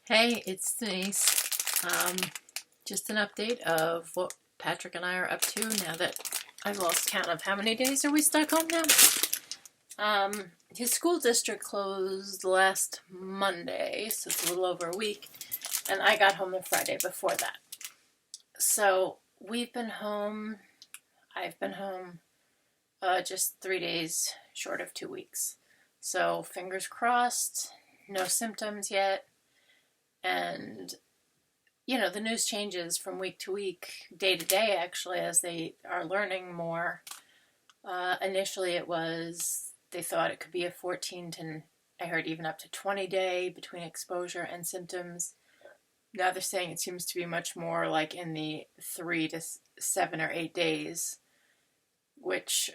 Hey, it's Denise. Um, just an update of what Patrick and I are up to now that I've lost count of how many days are we stuck home now. His school district closed last Monday, so it's a little over a week, and I got home the Friday before that. So we've been home, I've been home just 3 days short of 2 weeks. So fingers crossed, no symptoms yet. And the news changes from week to week, day to day, actually, as they are learning more. Initially, it was, they thought it could be a 14 to, I heard even up to 20 day between exposure and symptoms. Now they're saying it seems to be much more like in the 3 to 7 or 8 days, which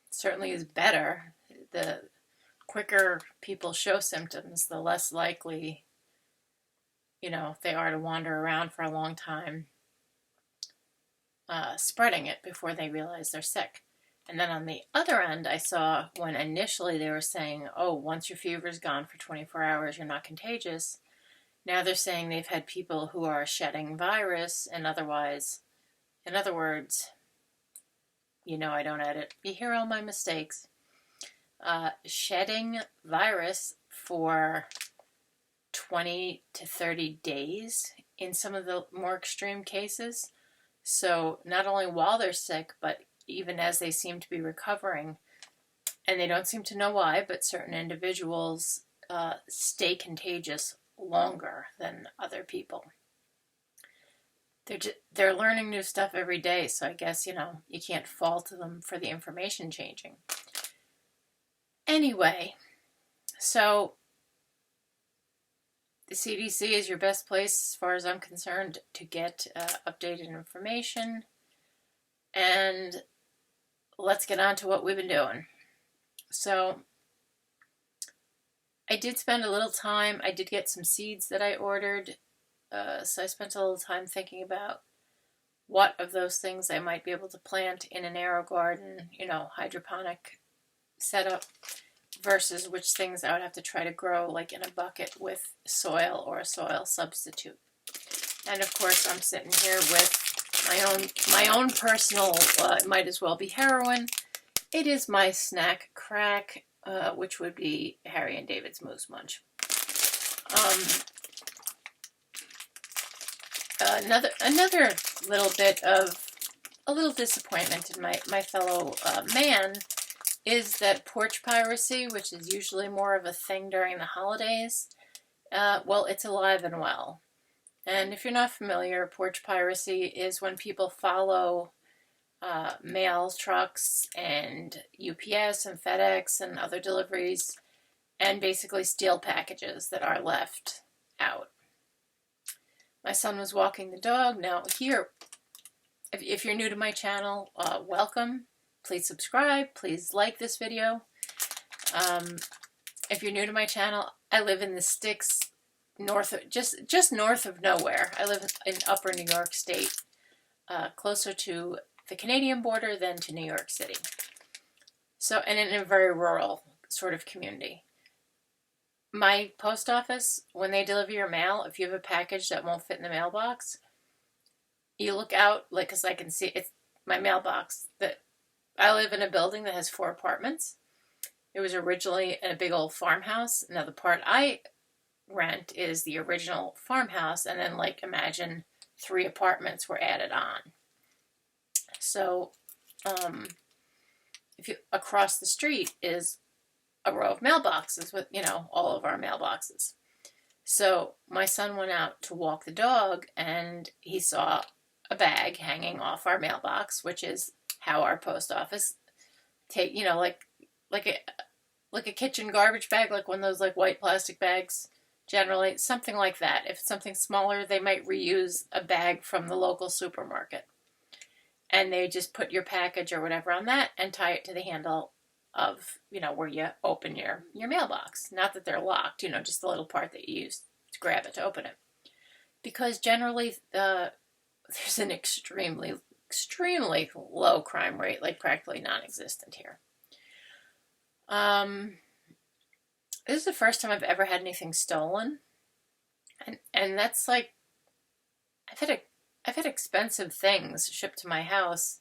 certainly is better. The quicker people show symptoms, the less likely if they are to wander around for a long time, spreading it before they realize they're sick. And then on the other end, I saw when initially they were saying, oh, once your fever's gone for 24 hours, you're not contagious. Now they're saying they've had people who are shedding virus and otherwise, in other words, I don't edit. You hear all my mistakes. Shedding virus for 20 to 30 days in some of the more extreme cases. So not only while they're sick, but even as they seem to be recovering, and they don't seem to know why, but certain individuals stay contagious longer than other people. They're learning new stuff every day, so I guess, you can't fault them for the information changing. Anyway, so the CDC is your best place, as far as I'm concerned, to get updated information. And let's get on to what we've been doing. So I did spend a little time. I did get some seeds that I ordered. So I spent a little time thinking about what of those things I might be able to plant in an aero garden, hydroponic setup, versus which things I would have to try to grow like in a bucket with soil or a soil substitute. And of course I'm sitting here with my own personal, it might as well be heroin. It is my snack crack, which would be Harry and David's Moose Munch. Another little bit of a little disappointment in my fellow man is that porch piracy, which is usually more of a thing during the holidays, it's alive and well. And if you're not familiar, porch piracy is when people follow mail trucks and UPS and FedEx and other deliveries and basically steal packages that are left out. My son was walking the dog. Now here, if you're new to my channel, welcome. Please subscribe. Please like this video. If you're new to my channel, I live in the sticks just north of nowhere. I live in upper New York State, closer to the Canadian border than to New York City. So, and in a very rural sort of community. My post office, when they deliver your mail, if you have a package that won't fit in the mailbox, you look out, because I can see it's my mailbox. That I live in a building that has 4 apartments. It was originally a big old farmhouse. Now the part I rent is the original farmhouse, and then imagine 3 apartments were added on. So if you across the street is a row of mailboxes with all of our mailboxes. So my son went out to walk the dog, and he saw a bag hanging off our mailbox, which is how our post office take like a kitchen garbage bag, like one of those white plastic bags. Generally, something like that. If it's something smaller, they might reuse a bag from the local supermarket. And they just put your package or whatever on that and tie it to the handle of, where you open your mailbox. Not that they're locked, just the little part that you use to grab it to open it. Because generally, there's an extremely low crime rate, practically non-existent here. This is the first time I've ever had anything stolen. And that's like, I've had a, I've had expensive things shipped to my house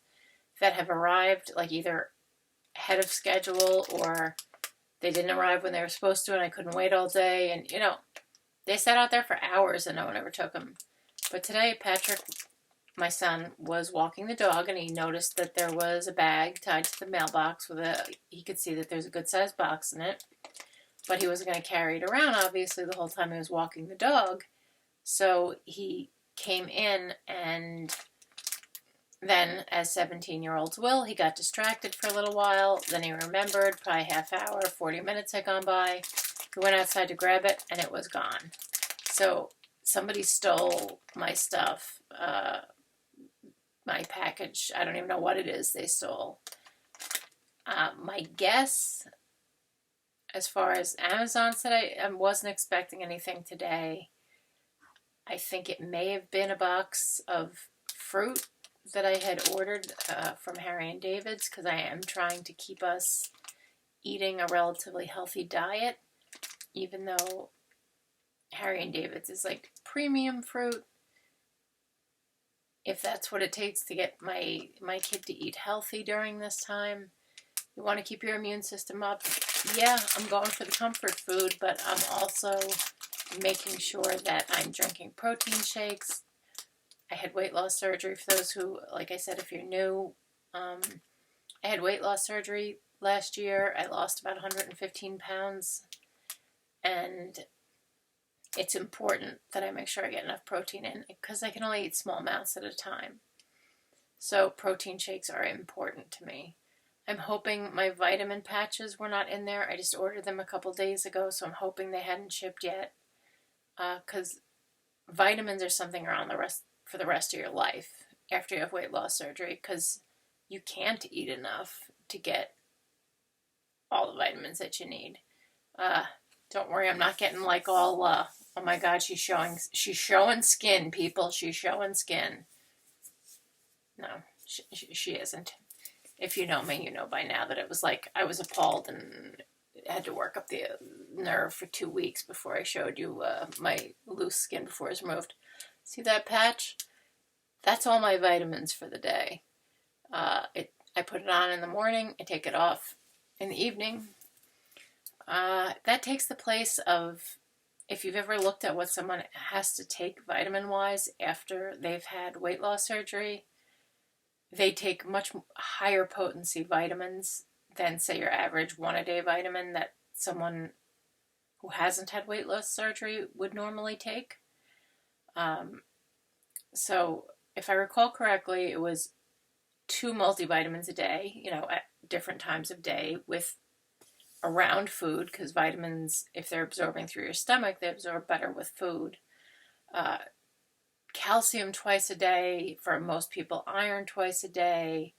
that have arrived like either ahead of schedule or they didn't arrive when they were supposed to and I couldn't wait all day. And, they sat out there for hours and no one ever took them. But today, Patrick, my son, was walking the dog and he noticed that there was a bag tied to the mailbox he could see that there's a good sized box in it. But he wasn't going to carry it around, obviously, the whole time he was walking the dog. So he came in and then, as 17-year-olds will, he got distracted for a little while. Then he remembered, probably half hour, 40 minutes had gone by. He went outside to grab it, and it was gone. So somebody stole my stuff, my package. I don't even know what it is they stole. My guess, as far as Amazon said, I wasn't expecting anything today. I think it may have been a box of fruit that I had ordered from Harry and David's because I am trying to keep us eating a relatively healthy diet, even though Harry and David's is like premium fruit. If that's what it takes to get my kid to eat healthy during this time, you want to keep your immune system up. Yeah, I'm going for the comfort food, but I'm also making sure that I'm drinking protein shakes. I had weight loss surgery. For those who, like I said, if you're new, I had weight loss surgery last year. I lost about 115 pounds. And it's important that I make sure I get enough protein in because I can only eat small amounts at a time. So protein shakes are important to me. I'm hoping my vitamin patches were not in there. I just ordered them a couple days ago, so I'm hoping they hadn't shipped yet. Because vitamins are something around for the rest of your life after you have weight loss surgery because you can't eat enough to get all the vitamins that you need. Don't worry, I'm not getting like all, oh my God, she's showing skin, people. She's showing skin. No, she isn't. If you know me, you know by now that it was like I was appalled and had to work up the nerve for 2 weeks before I showed you my loose skin before it was removed. See that patch? That's all my vitamins for the day. I put it on in the morning. I take it off in the evening. That takes the place of, if you've ever looked at what someone has to take vitamin-wise after they've had weight loss surgery, they take much higher potency vitamins than, say, your average one-a-day vitamin that someone who hasn't had weight loss surgery would normally take. So if I recall correctly, it was 2 multivitamins a day, at different times of day with around food, because vitamins, if they're absorbing through your stomach, they absorb better with food. Calcium twice a day, for most people, iron twice a day,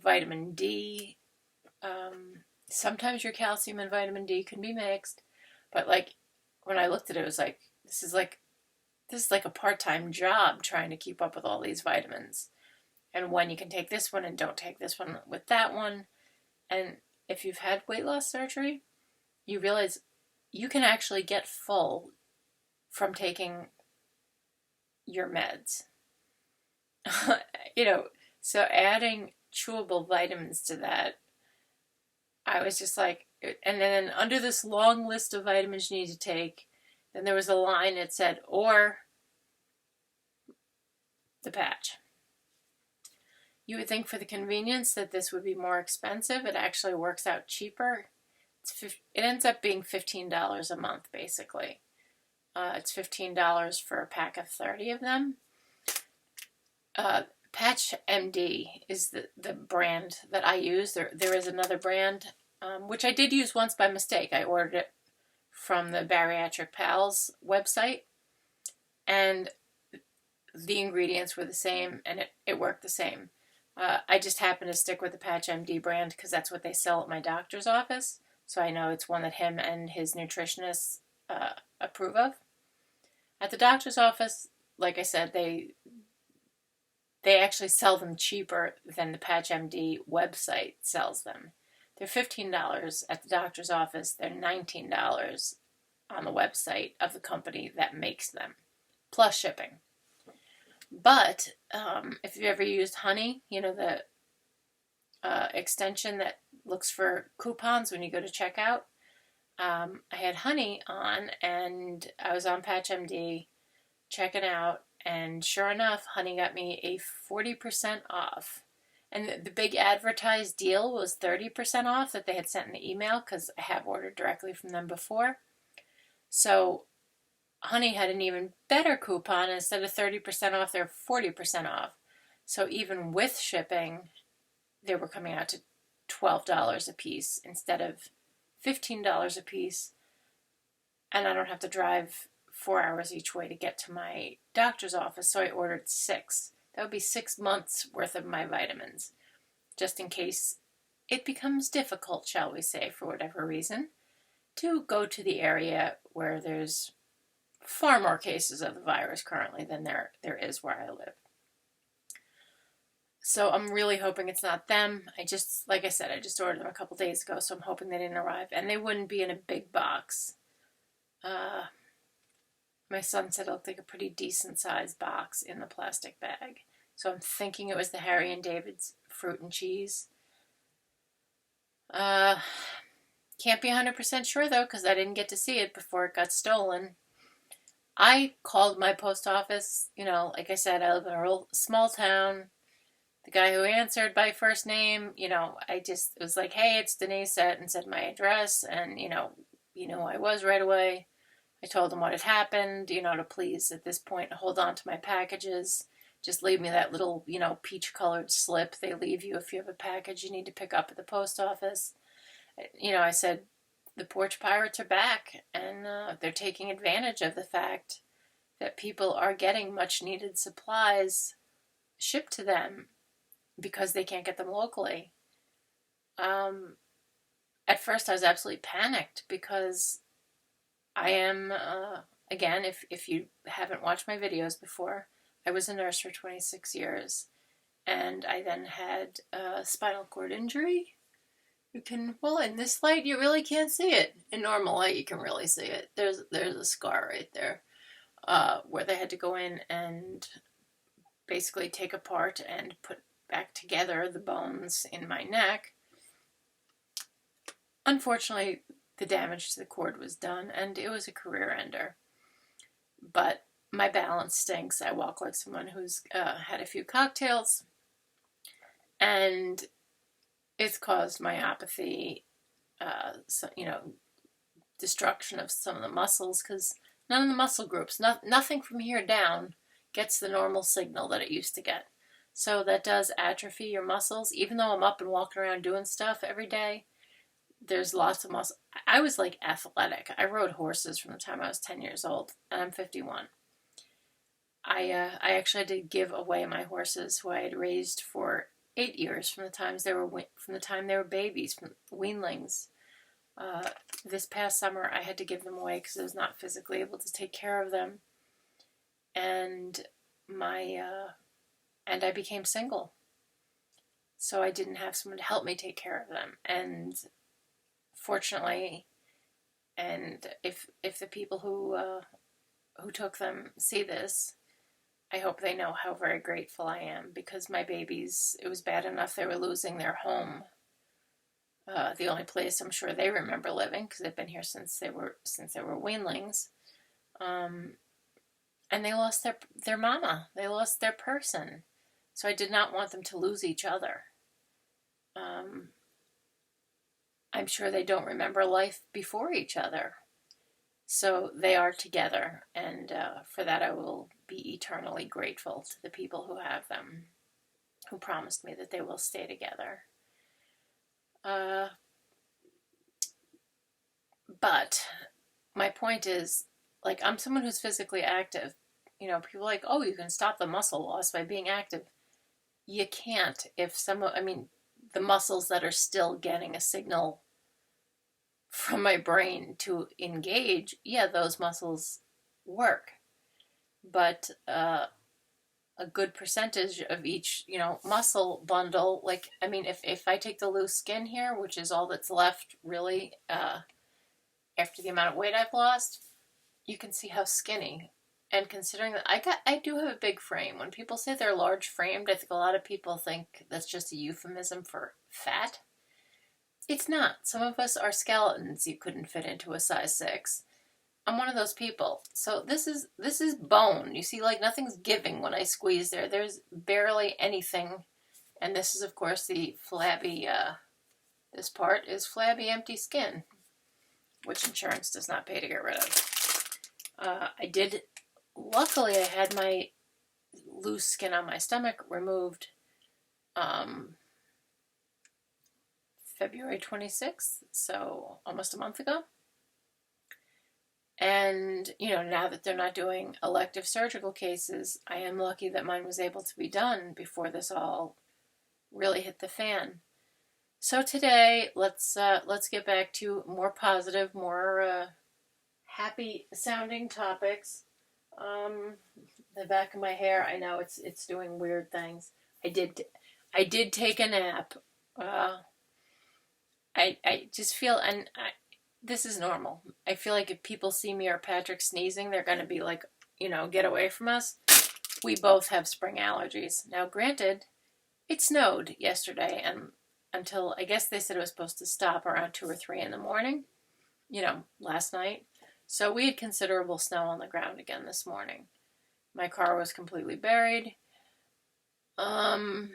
vitamin D. Sometimes your calcium and vitamin D can be mixed, but like when I looked at it, it was like, this is like a part-time job trying to keep up with all these vitamins. And when you can take this one and don't take this one with that one. And if you've had weight loss surgery, you realize you can actually get full from taking your meds. So adding chewable vitamins to that, I was just like, and then under this long list of vitamins you need to take, then there was a line that said, or the patch. You would think for the convenience that this would be more expensive. It actually works out cheaper. It ends up being $15 a month, basically. It's $15 for a pack of 30 of them. Patch MD is the brand that I use. There is another brand, which I did use once by mistake. I ordered it from the Bariatric Pals website, and the ingredients were the same, and it worked the same. I just happen to stick with the Patch MD brand because that's what they sell at my doctor's office, so I know it's one that him and his nutritionists approve of. At the doctor's office, like I said, they actually sell them cheaper than the Patch MD website sells them. They're $15 at the doctor's office. They're $19 on the website of the company that makes them, plus shipping. But if you've ever used Honey, you know, the extension that looks for coupons when you go to checkout, I had Honey on, and I was on PatchMD checking out, and sure enough, Honey got me a 40% off. And the big advertised deal was 30% off that they had sent in the email, because I have ordered directly from them before. So Honey had an even better coupon. Instead of 30% off, they're 40% off. So even with shipping, they were coming out to $12 a piece instead of $15 a piece. And I don't have to drive 4 hours each way to get to my doctor's office, so I ordered 6. That would be 6 months worth of my vitamins, just in case it becomes difficult, shall we say, for whatever reason, to go to the area where there's far more cases of the virus currently than there is where I live. So I'm really hoping it's not them. Like I said, I just ordered them a couple days ago, so I'm hoping they didn't arrive. And they wouldn't be in a big box. My son said it looked like a pretty decent sized box in the plastic bag. So I'm thinking it was the Harry and David's fruit and cheese. Can't be 100% sure though, because I didn't get to see it before it got stolen. I called my post office. You know, like I said, I live in a real small town. The guy who answered by first name, you know, it was like, hey, it's Denise, and said my address, and you know who I was right away. I told him what had happened, you know, to please at this point hold on to my packages. Just leave me that little, you know, peach-colored slip they leave you if you have a package you need to pick up at the post office. You know, I said, the porch pirates are back, and they're taking advantage of the fact that people are getting much-needed supplies shipped to them because they can't get them locally. At first, I was absolutely panicked because I am, again, if you haven't watched my videos before, I was a nurse for 26 years, and I then had a spinal cord injury. You can, well, in this light, you really can't see it. In normal light, you can really see it. There's a scar right there, where they had to go in and basically take apart and put back together the bones in my neck. Unfortunately, the damage to the cord was done, and it was a career ender. But my balance stinks. I walk like someone who's had a few cocktails, and it's caused myopathy, destruction of some of the muscles, because none of the muscle groups, nothing from here down gets the normal signal that it used to get. So that does atrophy your muscles. Even though I'm up and walking around doing stuff every day, there's lots of muscle. I was like athletic. I rode horses from the time I was 10 years old, and I'm 51. I actually had to give away my horses, who I had raised for 8 years from the time they were babies, from weanlings. This past summer, I had to give them away because I was not physically able to take care of them, and I became single, so I didn't have someone to help me take care of them. And fortunately, and if the people who took them see this, I hope they know how very grateful I am, because my babies, it was bad enough they were losing their home, the only place I'm sure they remember living, because they've been here since they were weanlings, and they lost their mama, they lost their person, so I did not want them to lose each other. I'm sure they don't remember life before each other. So they are together, and for that I will be eternally grateful to the people who have them, who promised me that they will stay together. But my point is, like, I'm someone who's physically active. You know, people are like, oh, you can stop the muscle loss by being active. You can't if the muscles that are still getting a signal from my brain to engage, yeah, those muscles work. But a good percentage of each, muscle bundle, if I take the loose skin here, which is all that's left, really, after the amount of weight I've lost, you can see how skinny. And considering that I do have a big frame. When people say they're large framed, I think a lot of people think that's just a euphemism for fat. It's not. Some of us are skeletons you couldn't fit into a size 6. I'm one of those people. So this is bone. You see, like, nothing's giving when I squeeze there. There's barely anything. And this is, of course, the flabby, this part is flabby empty skin, which insurance does not pay to get rid of. Luckily I had my loose skin on my stomach removed February 26th, so almost a month ago. And, now that they're not doing elective surgical cases, I am lucky that mine was able to be done before this all really hit the fan. So today, let's get back to more positive, more happy sounding topics. The back of my hair, I know it's doing weird things. I did take a nap. I just feel, and this is normal. I feel like if people see me or Patrick sneezing, they're going to be like, get away from us. We both have spring allergies. Now, granted, it snowed yesterday, and until, I guess they said it was supposed to stop around 2 or 3 in the morning, last night. So we had considerable snow on the ground again this morning. My car was completely buried. But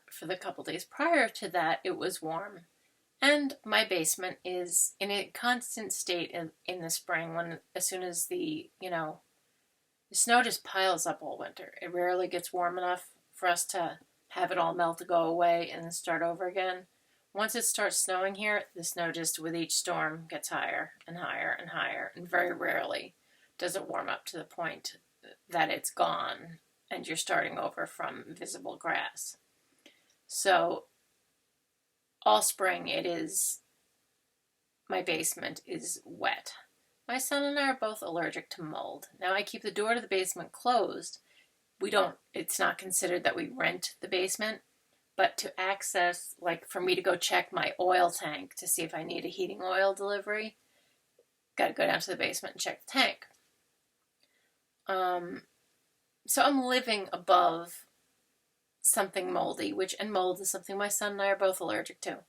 for the couple days prior to that, it was warm. And my basement is in a constant state in the spring as soon as the snow just piles up all winter. It rarely gets warm enough for us to have it all melt to go away and then start over again. Once it starts snowing here, the snow just with each storm gets higher and higher and higher, and very rarely does it warm up to the point that it's gone and you're starting over from visible grass. So all spring my basement is wet. My son and I are both allergic to mold. Now I keep the door to the basement closed. It's not considered that we rent the basement, but to access, like for me to go check my oil tank to see if I need a heating oil delivery, got to go down to the basement and check the tank. So I'm living above something moldy, and mold is something my son and I are both allergic to.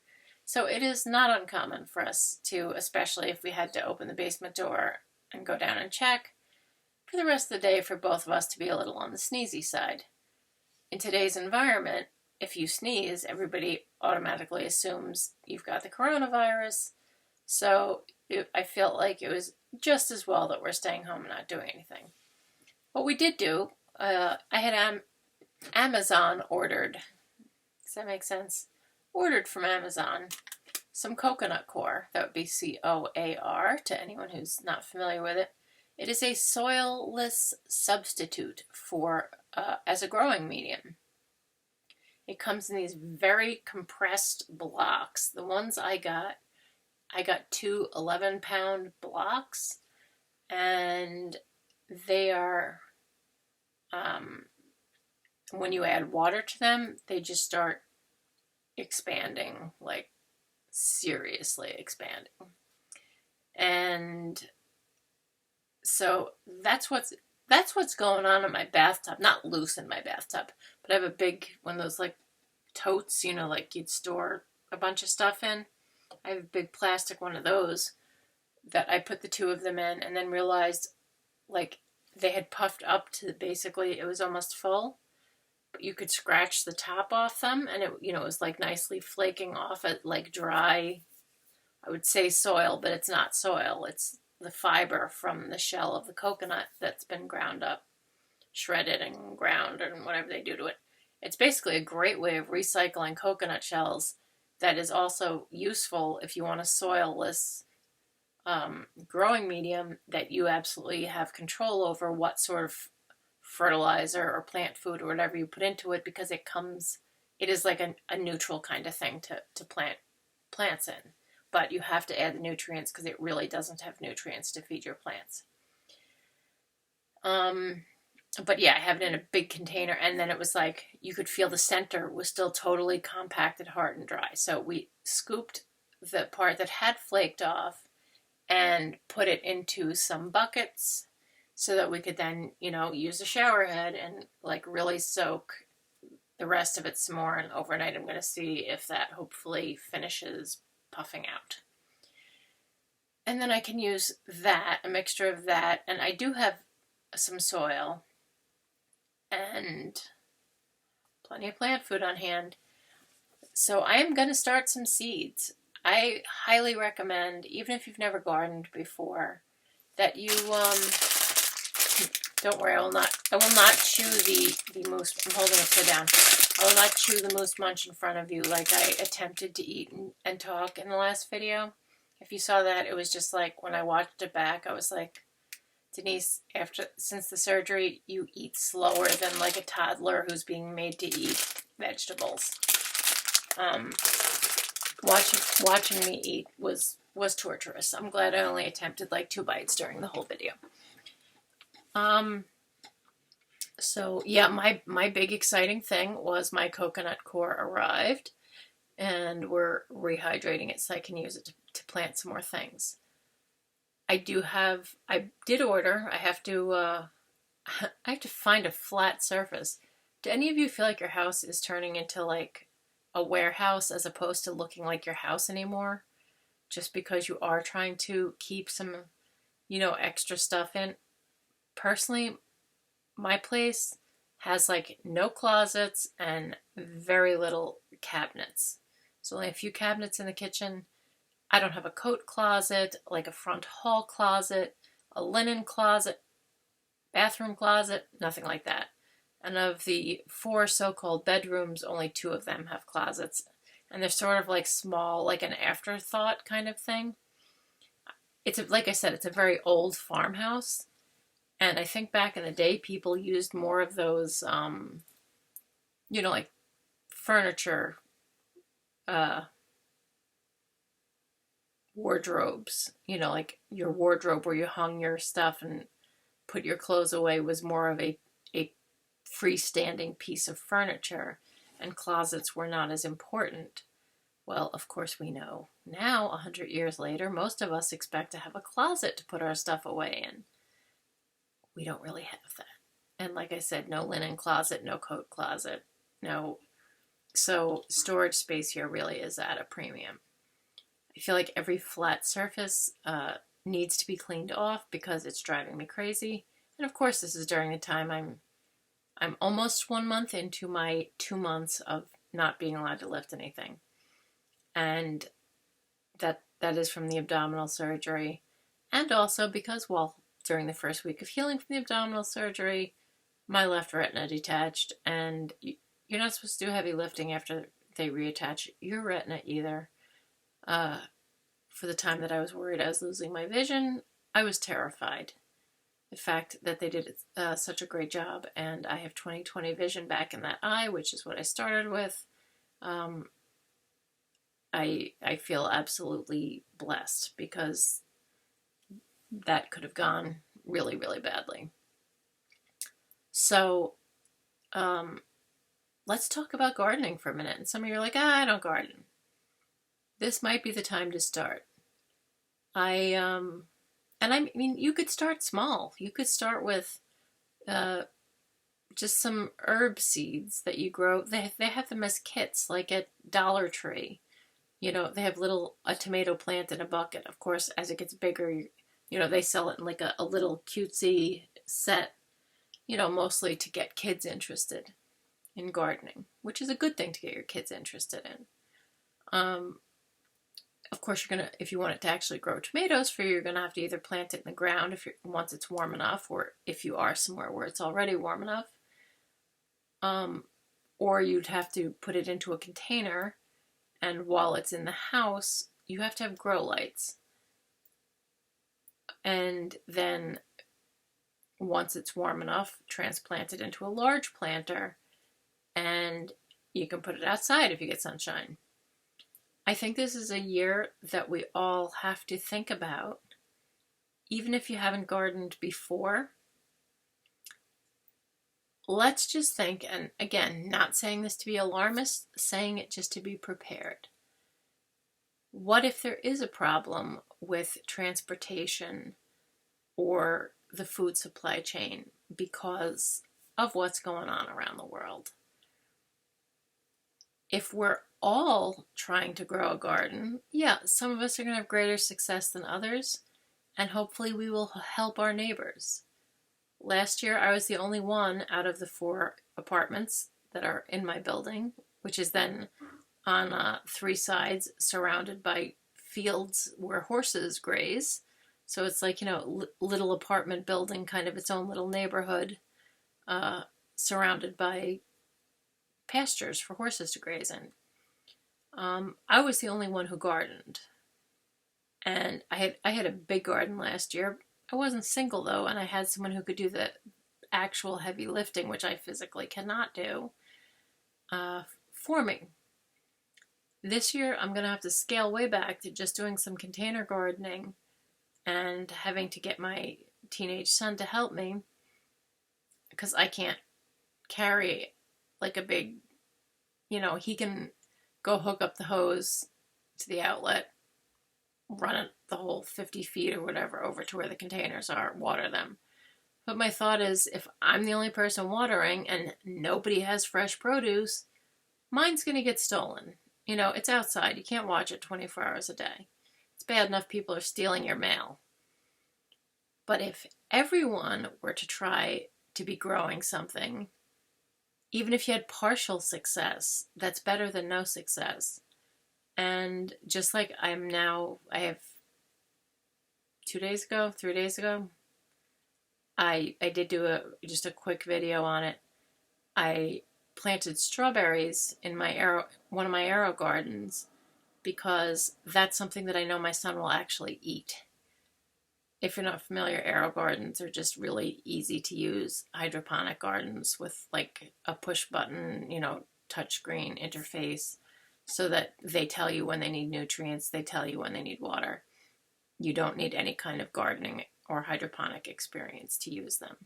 So it is not uncommon for us to, especially if we had to open the basement door and go down and check, for the rest of the day for both of us to be a little on the sneezy side. In today's environment, if you sneeze, everybody automatically assumes you've got the coronavirus. So I felt like it was just as well that we're staying home and not doing anything. What we did do, I had Amazon ordered. Does that make sense? Ordered from Amazon some coconut coir. That would be COAR to anyone who's not familiar with it. It is a soilless substitute for as a growing medium. It comes in these very compressed blocks. The ones I got 2 11-pound blocks, and they are, when you add water to them, they just start expanding, like seriously expanding. And so that's what's going on in my bathtub. Not loose in my bathtub, but I have a big one of those like totes, like you'd store a bunch of stuff in. I have a big plastic one of those that I put the 2 of them in, and then realized like they had puffed up to basically it was almost full. But you could scratch the top off them, and it was like nicely flaking off at like dry, I would say soil, but it's not soil. It's the fiber from the shell of the coconut that's been ground up, shredded and ground, and whatever they do to it. It's basically a great way of recycling coconut shells that is also useful if you want a soilless growing medium that you absolutely have control over what sort of fertilizer or plant food or whatever you put into it, because it is like a neutral kind of thing to plant plants in. But you have to add the nutrients because it really doesn't have nutrients to feed your plants. But yeah, I have it in a big container, and then it was like you could feel the center was still totally compacted, hard, and dry. So we scooped the part that had flaked off and put it into some buckets so that we could then, use a shower head and like really soak the rest of it some more. And overnight I'm going to see if that hopefully finishes puffing out. And then I can use that, a mixture of that, and I do have some soil and plenty of plant food on hand. So I am going to start some seeds. I highly recommend, even if you've never gardened before, that you, don't worry, I will not chew the moose, I'm holding upside down. I will not chew the moose munch in front of you like I attempted to eat and talk in the last video. If you saw that, it was just like, when I watched it back, I was like, Denise, since the surgery, you eat slower than like a toddler who's being made to eat vegetables. Watching me eat was torturous. I'm glad I only attempted like 2 bites during the whole video. So yeah, my big exciting thing was my coconut coir arrived, and we're rehydrating it so I can use it to plant some more things. I did order. I have to find a flat surface. Do any of you feel like your house is turning into like a warehouse as opposed to looking like your house anymore? Just because you are trying to keep some, extra stuff in. Personally, my place has like no closets and very little cabinets. So only a few cabinets in the kitchen. I don't have a coat closet, like a front hall closet, a linen closet, bathroom closet, nothing like that. And of the 4 so-called bedrooms, only 2 of them have closets. And they're sort of like small, like an afterthought kind of thing. Like I said, it's a very old farmhouse. And I think back in the day, people used more of those, like furniture, wardrobes, like your wardrobe where you hung your stuff and put your clothes away was more of a freestanding piece of furniture, and closets were not as important. Well, of course we know now, 100 years later, most of us expect to have a closet to put our stuff away in. We don't really have that. And like I said, no linen closet, no coat closet, no. So storage space here really is at a premium. I feel like every flat surface needs to be cleaned off because it's driving me crazy. And of course, this is during the time I'm almost 1 month into my 2 months of not being allowed to lift anything. And that is from the abdominal surgery. And also because, during the first week of healing from the abdominal surgery, my left retina detached. And you're not supposed to do heavy lifting after they reattach your retina either. For the time that I was worried I was losing my vision, I was terrified. The fact that they did such a great job, and I have 20/20 vision back in that eye, which is what I started with. I feel absolutely blessed because that could have gone really, really badly. So, let's talk about gardening for a minute. And some of you are like, I don't garden. This might be the time to start. You could start small. You could start with just some herb seeds that you grow. They have them as kits, like at Dollar Tree. They have a tomato plant in a bucket. Of course, as it gets bigger, they sell it in like a little cutesy set, mostly to get kids interested in gardening, which is a good thing to get your kids interested in. Of course, if you want it to actually grow tomatoes for you, you're going to have to either plant it in the ground once it's warm enough, or if you are somewhere where it's already warm enough. Or you'd have to put it into a container, and while it's in the house, you have to have grow lights. And then once it's warm enough, transplant it into a large planter, and you can put it outside if you get sunshine. I think this is a year that we all have to think about, even if you haven't gardened before. Let's just think, and again, not saying this to be alarmist, saying it just to be prepared. What if there is a problem with transportation or the food supply chain because of what's going on around the world? If we're all trying to grow a garden, yeah, some of us are going to have greater success than others, and hopefully we will help our neighbors. Last year, I was the only one out of the 4 apartments that are in my building, which is then on 3 sides surrounded by fields where horses graze. So it's like, little apartment building, kind of its own little neighborhood, surrounded by pastures for horses to graze in. I was the only one who gardened. And I had a big garden last year. I wasn't single though, and I had someone who could do the actual heavy lifting, which I physically cannot do, for me. This year I'm going to have to scale way back to just doing some container gardening and having to get my teenage son to help me because I can't carry like a big, he can go hook up the hose to the outlet, run it the whole 50 feet or whatever over to where the containers are, water them. But my thought is, if I'm the only person watering and nobody has fresh produce, mine's going to get stolen. It's outside. You can't watch it 24 hours a day. It's bad enough people are stealing your mail. But if everyone were to try to be growing something, even if you had partial success, that's better than no success. And just like I have 3 days ago, I did do just a quick video on it. I planted strawberries in one of my arrow gardens because that's something that I know my son will actually eat. If you're not familiar, arrow gardens are just really easy to use hydroponic gardens with like a push button, touchscreen interface, so that they tell you when they need nutrients, they tell you when they need water. You don't need any kind of gardening or hydroponic experience to use them.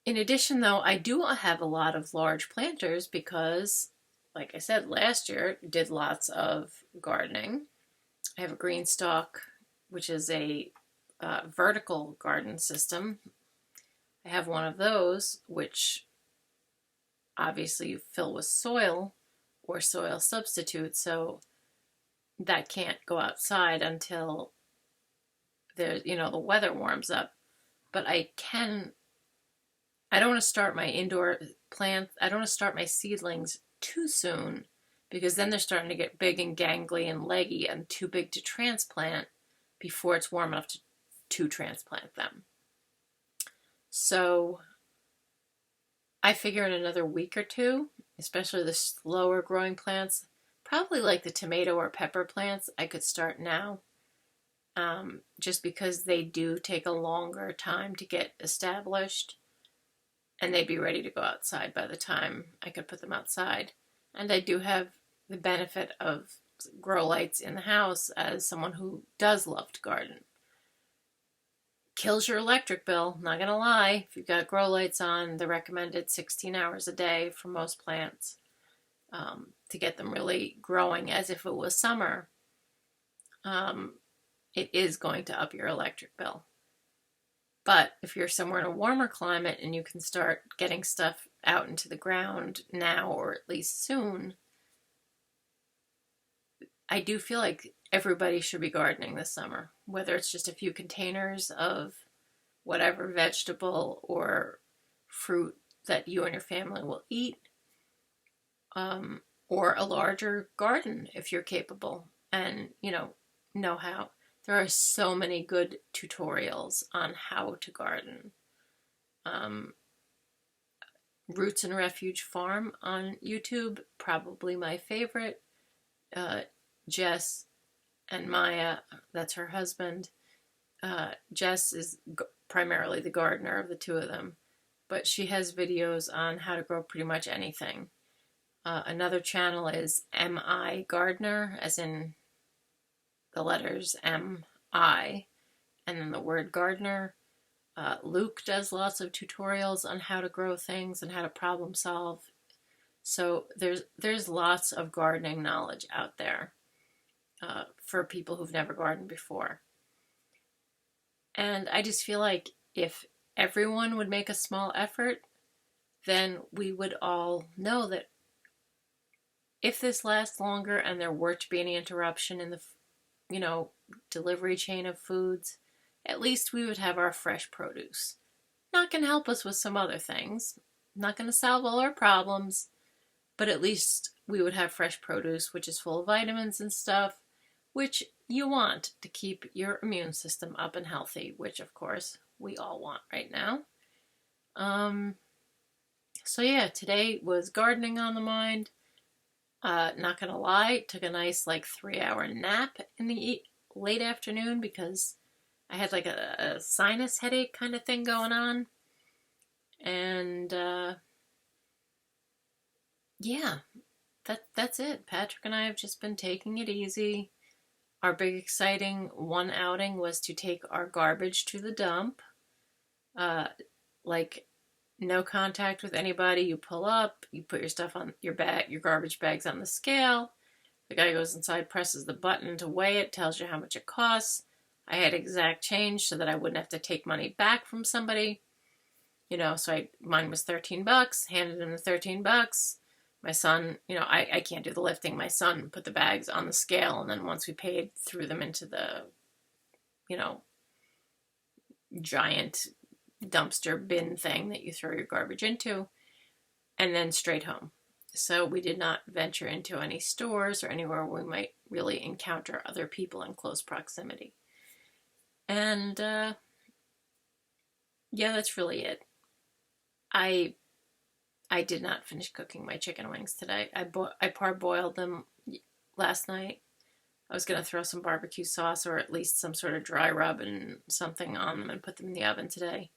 In addition, though, I do have a lot of large planters because, like I said, last year did lots of gardening. I have a green stalk, which is a vertical garden system. I have one of those, which obviously you fill with soil or soil substitute, so that can't go outside until the weather warms up. But I don't want to start my indoor plants, I don't want to start my seedlings too soon because then they're starting to get big and gangly and leggy and too big to transplant before it's warm enough to transplant them. So I figure in another week or 2, especially the slower growing plants, probably like the tomato or pepper plants, I could start now. Just because they do take a longer time to get established and they'd be ready to go outside by the time I could put them outside. And I do have the benefit of grow lights in the house as someone who does love to garden. Kills your electric bill, not gonna lie. If you've got grow lights on, the recommended 16 hours a day for most plants to get them really growing as if it was summer. It is going to up your electric bill. But if you're somewhere in a warmer climate and you can start getting stuff out into the ground now or at least soon, I do feel like everybody should be gardening this summer, whether it's just a few containers of whatever vegetable or fruit that you and your family will eat, or a larger garden if you're capable and know how. There are so many good tutorials on how to garden. Roots and Refuge Farm on YouTube, probably my favorite. Jess and Maya, that's her husband. Jess is primarily the gardener of the 2 of them, but she has videos on how to grow pretty much anything. Another channel is M.I. Gardener, as in the letters M.I. and then the word gardener. Luke does lots of tutorials on how to grow things and how to problem solve. So there's lots of gardening knowledge out there for people who've never gardened before. And I just feel like if everyone would make a small effort, then we would all know that if this lasts longer and there were to be any interruption in the, delivery chain of foods, at least we would have our fresh produce. Not going to help us with some other things, not going to solve all our problems, but at least we would have fresh produce, which is full of vitamins and stuff, which you want to keep your immune system up and healthy, which of course we all want right now. So yeah, today was gardening on the mind. Not gonna lie, took a nice 3-hour nap in the late afternoon because I had a sinus headache kind of thing going on. And yeah, that's it. Patrick and I have just been taking it easy. Our big exciting one outing was to take our garbage to the dump. No contact with anybody. You pull up, you put your stuff on your garbage bags on the scale. The guy goes inside, presses the button to weigh it, tells you how much it costs. I had exact change so that I wouldn't have to take money back from somebody. So mine was $13, handed him the $13. My son, I can't do the lifting. My son put the bags on the scale, and then once we paid, threw them into the, giant dumpster bin thing that you throw your garbage into, and then straight home. So we did not venture into any stores or anywhere we might really encounter other people in close proximity. And yeah, that's really it. I did not finish cooking my chicken wings today. I parboiled them last night. I was going to throw some barbecue sauce or at least some sort of dry rub and something on them and put them in the oven today.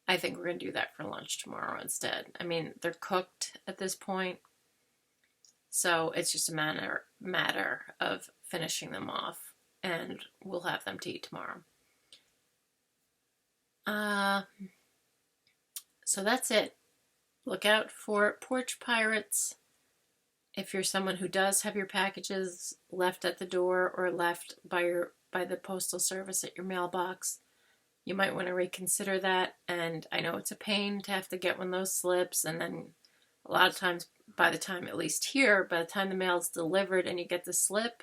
I think we're going to do that for lunch tomorrow instead. I mean, they're cooked at this point, so it's just a matter of finishing them off, and we'll have them to eat tomorrow. So that's it. Look out for porch pirates. If you're someone who does have your packages left at the door or left by the postal service at your mailbox, you might want to reconsider that. And I know it's a pain to have to get one of those slips, and then a lot of times, by the time the mail's delivered and you get the slip,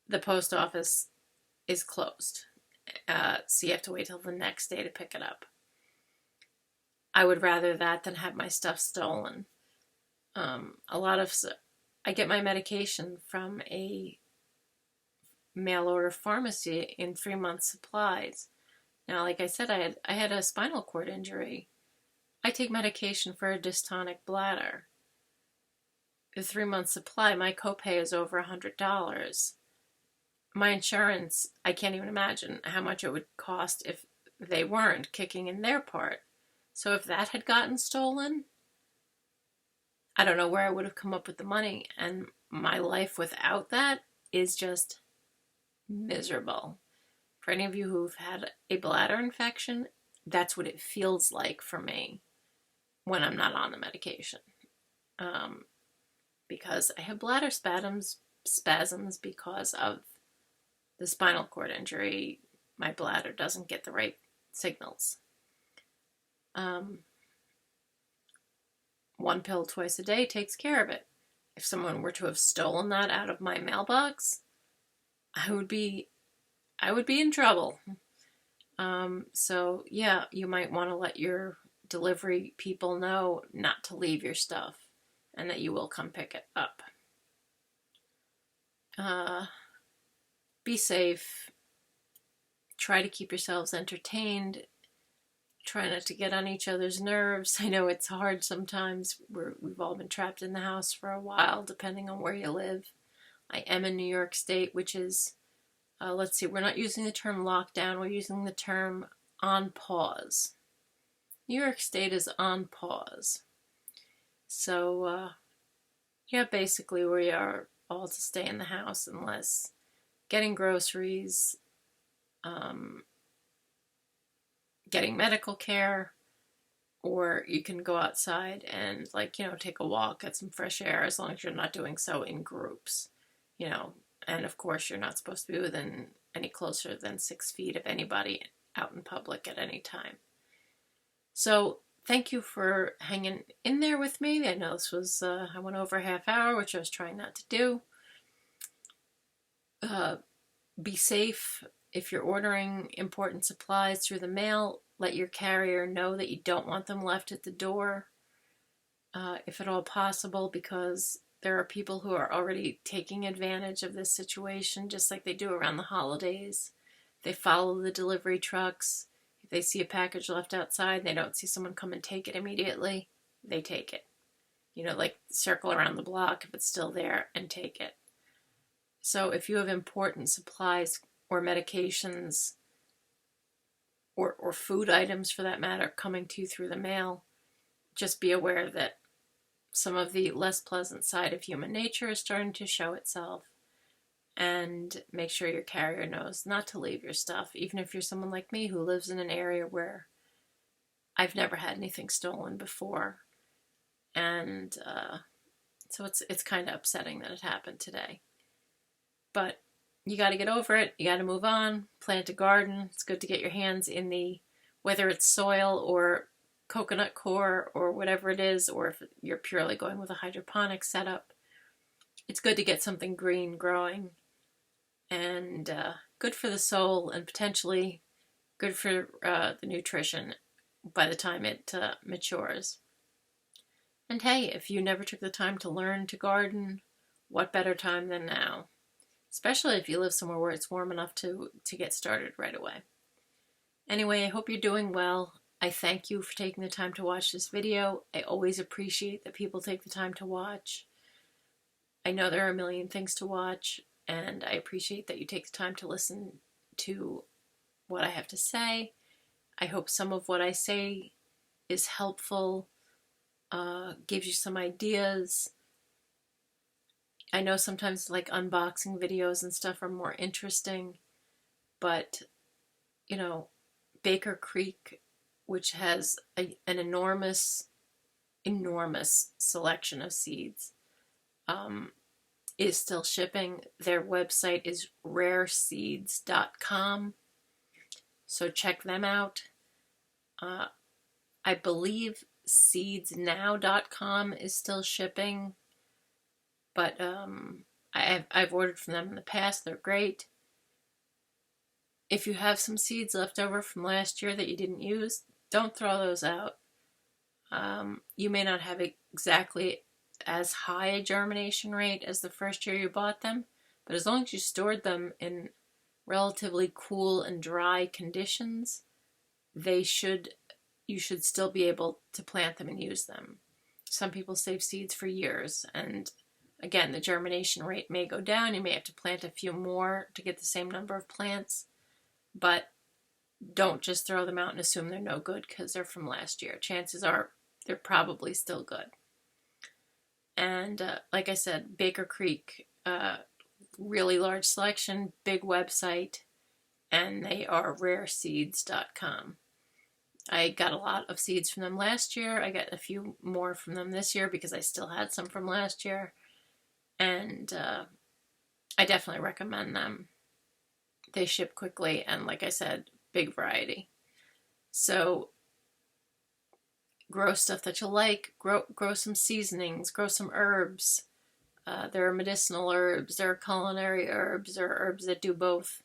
the post office is closed. So you have to wait till the next day to pick it up. I would rather that than have my stuff stolen. I get my medication from a mail order pharmacy in 3-month supplies. Now, like I said, I had a spinal cord injury. I take medication for a dystonic bladder. The 3-month supply, my copay is over $100. My insurance, I can't even imagine how much it would cost if they weren't kicking in their part. So if that had gotten stolen, I don't know where I would have come up with the money. And my life without that is just miserable. For any of you who've had a bladder infection, that's what it feels like for me when I'm not on the medication. Because I have bladder spasms because of the spinal cord injury. My bladder doesn't get the right signals. One pill twice a day takes care of it. If someone were to have stolen that out of my mailbox, I would be in trouble. So yeah, you might want to let your delivery people know not to leave your stuff and that you will come pick it up. Be safe. Try to keep yourselves entertained. Try not to get on each other's nerves. I know it's hard sometimes. We've all been trapped in the house for a while, depending on where you live. I am in New York State, which is, we're not using the term lockdown. We're using the term on pause. New York State is on pause. So, basically we are all to stay in the house unless getting groceries, getting medical care, or you can go outside and, like, take a walk, get some fresh air, as long as you're not doing so in groups, and of course you're not supposed to be within any closer than 6 feet of anybody out in public at any time. So thank you for hanging in there with me. I know this was, I went over a half hour, which I was trying not to do. Be safe. If you're ordering important supplies through the mail, let your carrier know that you don't want them left at the door, if at all possible, because there are people who are already taking advantage of this situation, just like they do around the holidays. They follow the delivery trucks. If they see a package left outside and they don't see someone come and take it immediately, they take it. Like circle around the block if it's still there and take it. So if you have important supplies or medications or food items, for that matter, coming to you through the mail, just be aware that some of the less pleasant side of human nature is starting to show itself. And make sure your carrier knows not to leave your stuff, even if you're someone like me who lives in an area where I've never had anything stolen before. And so it's kind of upsetting that it happened today. But you got to get over it. You got to move on. Plant a garden. It's good to get your hands in whether it's soil or coconut coir or whatever it is, or if you're purely going with a hydroponics setup. It's good to get something green growing, and good for the soul, and potentially good for the nutrition by the time it matures. And hey, if you never took the time to learn to garden, what better time than now? Especially if you live somewhere where it's warm enough to get started right away. Anyway, I hope you're doing well. I thank you for taking the time to watch this video. I always appreciate that people take the time to watch. I know there are a million things to watch, and I appreciate that you take the time to listen to what I have to say. I hope some of what I say is helpful, gives you some ideas. I know sometimes like unboxing videos and stuff are more interesting, but Baker Creek, which has an enormous selection of seeds, is still shipping. Their website is rareseeds.com, so check them out. I believe seedsnow.com is still shipping, but I've ordered from them in the past. They're great. If you have some seeds left over from last year that you didn't use, don't throw those out. You may not have exactly as high a germination rate as the first year you bought them, but as long as you stored them in relatively cool and dry conditions, you should still be able to plant them and use them. Some people save seeds for years, and again, the germination rate may go down. You may have to plant a few more to get the same number of plants, but don't just throw them out and assume they're no good because they're from last year. Chances are they're probably still good. And like I said, Baker Creek, really large selection, big website, and they are rareseeds.com. I got a lot of seeds from them last year. I got a few more from them this year because I still had some from last year. And I definitely recommend them. They ship quickly, and like I said, big variety. So grow stuff that you like. Grow some seasonings. Grow some herbs. There are medicinal herbs. There are culinary herbs. There are herbs that do both.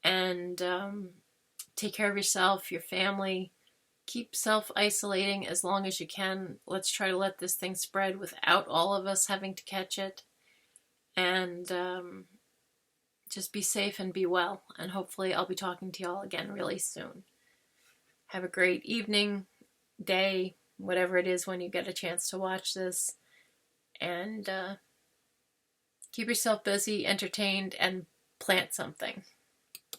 And take care of yourself, your family. Keep self-isolating as long as you can. Let's try to let this thing spread without all of us having to catch it. And just be safe and be well. And hopefully I'll be talking to y'all again really soon. Have a great evening, day, whatever it is when you get a chance to watch this. And keep yourself busy, entertained, and plant something.